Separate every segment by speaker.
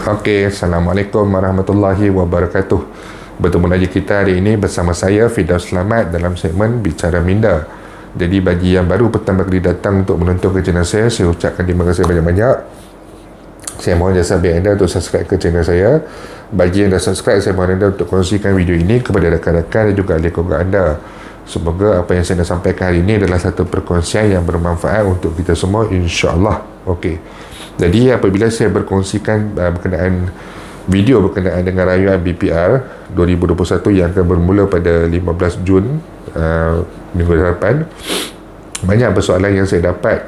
Speaker 1: Okey, Assalamualaikum warahmatullahi wabarakatuh. Bertemu lagi kita hari ini bersama saya Firdaus Selamat dalam segmen Bicara Minda. Jadi bagi yang baru pertama kali datang untuk menonton ke channel saya ucapkan terima kasih banyak-banyak. Saya mohon jasa baik anda untuk subscribe ke channel saya. Bagi yang dah subscribe, saya mohon anda untuk kongsikan video ini kepada rakan-rakan dan juga ahli keluarga anda. Semoga apa yang saya nak sampaikan hari ini adalah satu perkongsian yang bermanfaat untuk kita semua, insya-Allah. Okey. Jadi apabila saya berkongsikan berkenaan video berkenaan dengan rayuan BPR 2021 yang akan bermula pada 15 Jun minggu depan, banyak persoalan yang saya dapat,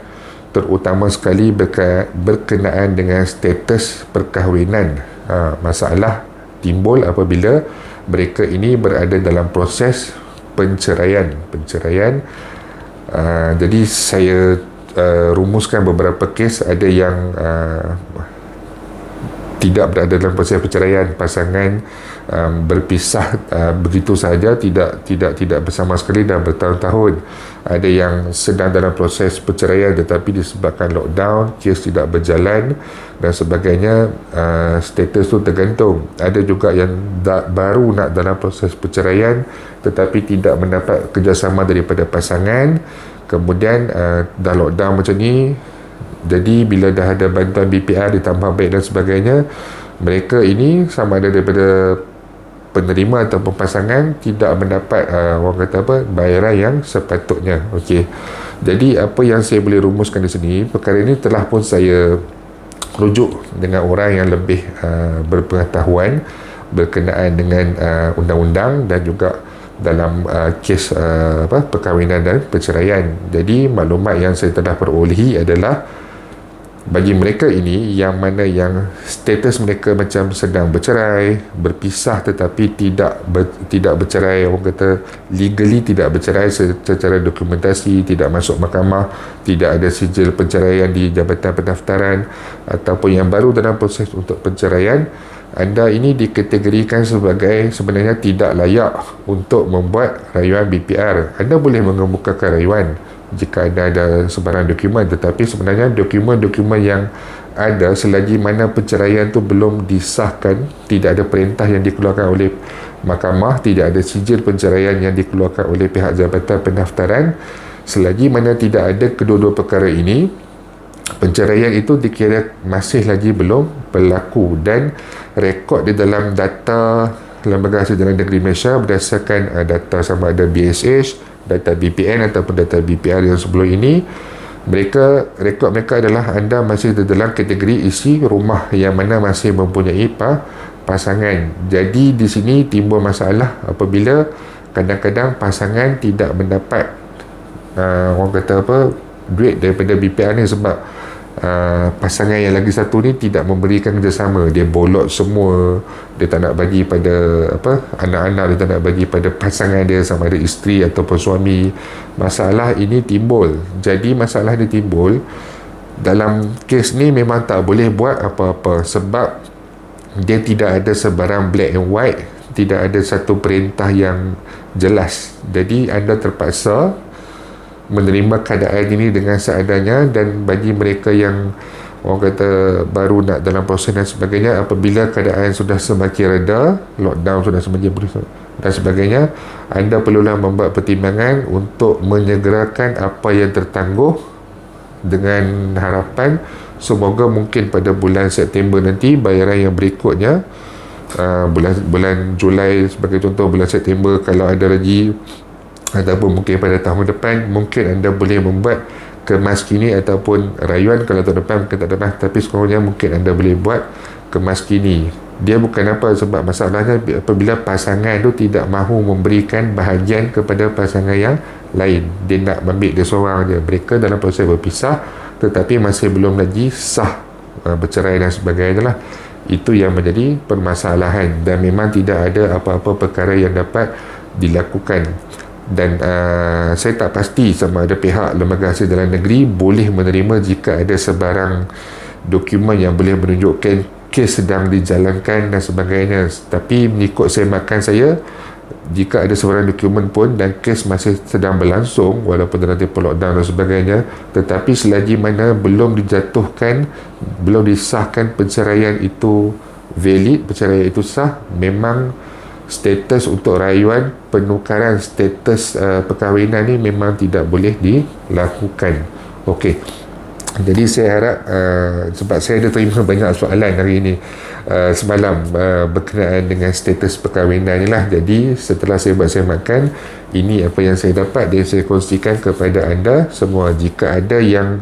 Speaker 1: terutama sekali berkenaan dengan status perkahwinan. Masalah timbul apabila mereka ini berada dalam proses penceraian. Jadi saya rumuskan beberapa kes. Ada yang tidak berada dalam proses perceraian, pasangan berpisah begitu sahaja, tidak bersama sekali dah bertahun-tahun. Ada yang sedang dalam proses perceraian tetapi disebabkan lockdown, kes tidak berjalan dan sebagainya, status tu tergantung. Ada juga yang baru nak dalam proses perceraian tetapi tidak mendapat kerjasama daripada pasangan. Kemudian dah lockdown macam ni, jadi bila dah ada bantuan BPR ditambah baik dan sebagainya, mereka ini sama ada daripada penerima ataupun pasangan tidak mendapat orang kata apa, bayaran yang sepatutnya. Okey. Jadi apa yang saya boleh rumuskan di sini, perkara ini telah pun saya rujuk dengan orang yang lebih berpengetahuan berkenaan dengan undang-undang dan juga dalam kes perkahwinan dan perceraian. Jadi maklumat yang saya telah perolehi adalah bagi mereka ini yang mana yang status mereka macam sedang bercerai, berpisah tetapi tidak bercerai, orang kata legally tidak bercerai secara dokumentasi, tidak masuk mahkamah, tidak ada sijil perceraian di Jabatan Pendaftaran, ataupun yang baru dalam proses untuk perceraian, anda ini dikategorikan sebagai sebenarnya tidak layak untuk membuat rayuan BPR. Anda boleh mengemukakan rayuan jika anda ada sebarang dokumen, tetapi sebenarnya dokumen-dokumen yang ada selagi mana perceraian tu belum disahkan, tidak ada perintah yang dikeluarkan oleh mahkamah, tidak ada sijil perceraian yang dikeluarkan oleh pihak Jabatan Pendaftaran, selagi mana tidak ada kedua-dua perkara ini, penceraian itu dikira masih lagi belum berlaku. Dan rekod di dalam data Lembaga Hasil Jalan Negeri Malaysia berdasarkan data sama ada BSH, data BPN ataupun data BPR yang sebelum ini, rekod mereka adalah anda masih dalam kategori isi rumah yang mana masih mempunyai pasangan. Jadi di sini timbul masalah apabila kadang-kadang pasangan tidak mendapat orang kata apa, duit daripada BPR ni sebab pasangan yang lagi satu ni tidak memberikan kerjasama. Dia bolot semua, dia tak nak bagi pada anak-anak, dia tak nak bagi pada pasangan dia sama ada isteri ataupun suami. Masalah ini timbul. Jadi masalah ini timbul dalam kes ni memang tak boleh buat apa-apa sebab dia tidak ada sebarang black and white, tidak ada satu perintah yang jelas. Jadi anda terpaksa menerima keadaan ini dengan seadanya. Dan bagi mereka yang orang kata baru nak dalam proses dan sebagainya, apabila keadaan sudah semakin reda, lockdown sudah semakin berlangsung dan sebagainya, anda perlulah membuat pertimbangan untuk menyegerakan apa yang tertangguh dengan harapan semoga mungkin pada bulan September nanti bayaran yang berikutnya, bulan Julai sebagai contoh, bulan September kalau ada lagi, ataupun mungkin pada tahun depan mungkin anda boleh membuat kemas kini ataupun rayuan. Kalau tahun depan mungkin tak ada, tapi sekurang-kurangnya mungkin anda boleh buat kemas kini. Dia bukan apa, sebab masalahnya apabila pasangan tu tidak mahu memberikan bahagian kepada pasangan yang lain, dia nak ambil dia seorang je. Mereka dalam proses berpisah tetapi masih belum lagi sah bercerai dan sebagainya lah. Itu yang menjadi permasalahan dan memang tidak ada apa-apa perkara yang dapat dilakukan. Dan saya tak pasti sama ada pihak Lembaga Hasil Jalan Negeri boleh menerima jika ada sebarang dokumen yang boleh menunjukkan kes sedang dijalankan dan sebagainya. Tapi mengikut semakan saya, jika ada sebarang dokumen pun dan kes masih sedang berlangsung walaupun dalam tempoh lockdown dan sebagainya, tetapi selagi mana belum disahkan perceraian itu valid, perceraian itu sah, memang status untuk rayuan penukaran status perkahwinan ni memang tidak boleh dilakukan. Okey. Jadi saya harap sebab saya ada terima banyak soalan hari ini semalam berkenaan dengan status perkahwinan ni lah. Jadi setelah saya buat semakan, ini apa yang saya dapat dan saya kongsikan kepada anda semua. Jika ada yang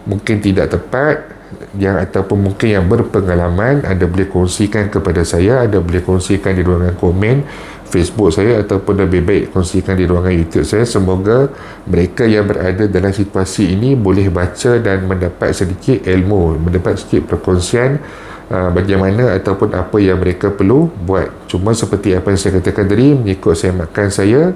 Speaker 1: mungkin tidak tepat ataupun mungkin yang berpengalaman, anda boleh kongsikan kepada saya, anda boleh kongsikan di ruangan komen Facebook saya ataupun lebih baik kongsikan di ruangan YouTube saya. Semoga mereka yang berada dalam situasi ini boleh baca dan mendapat sedikit ilmu, mendapat sedikit perkongsian bagaimana ataupun apa yang mereka perlu buat. Cuma seperti apa yang saya katakan tadi, mengikut saya makan saya,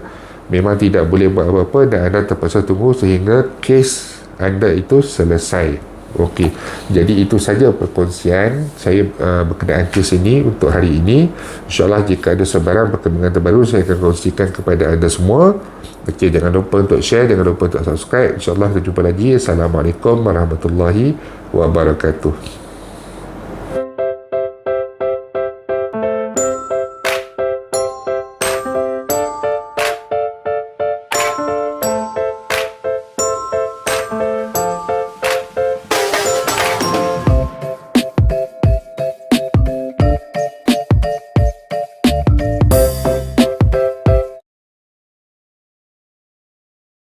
Speaker 1: memang tidak boleh buat apa-apa dan anda terpaksa tunggu sehingga kes anda itu selesai. Okey, jadi itu saja perkongsian saya berkenaan kes ini untuk hari ini. InsyaAllah jika ada sebarang perkembangan terbaru, saya akan kongsikan kepada anda semua. Okey, jangan lupa untuk share, jangan lupa untuk subscribe. InsyaAllah kita jumpa lagi. Assalamualaikum warahmatullahi wabarakatuh.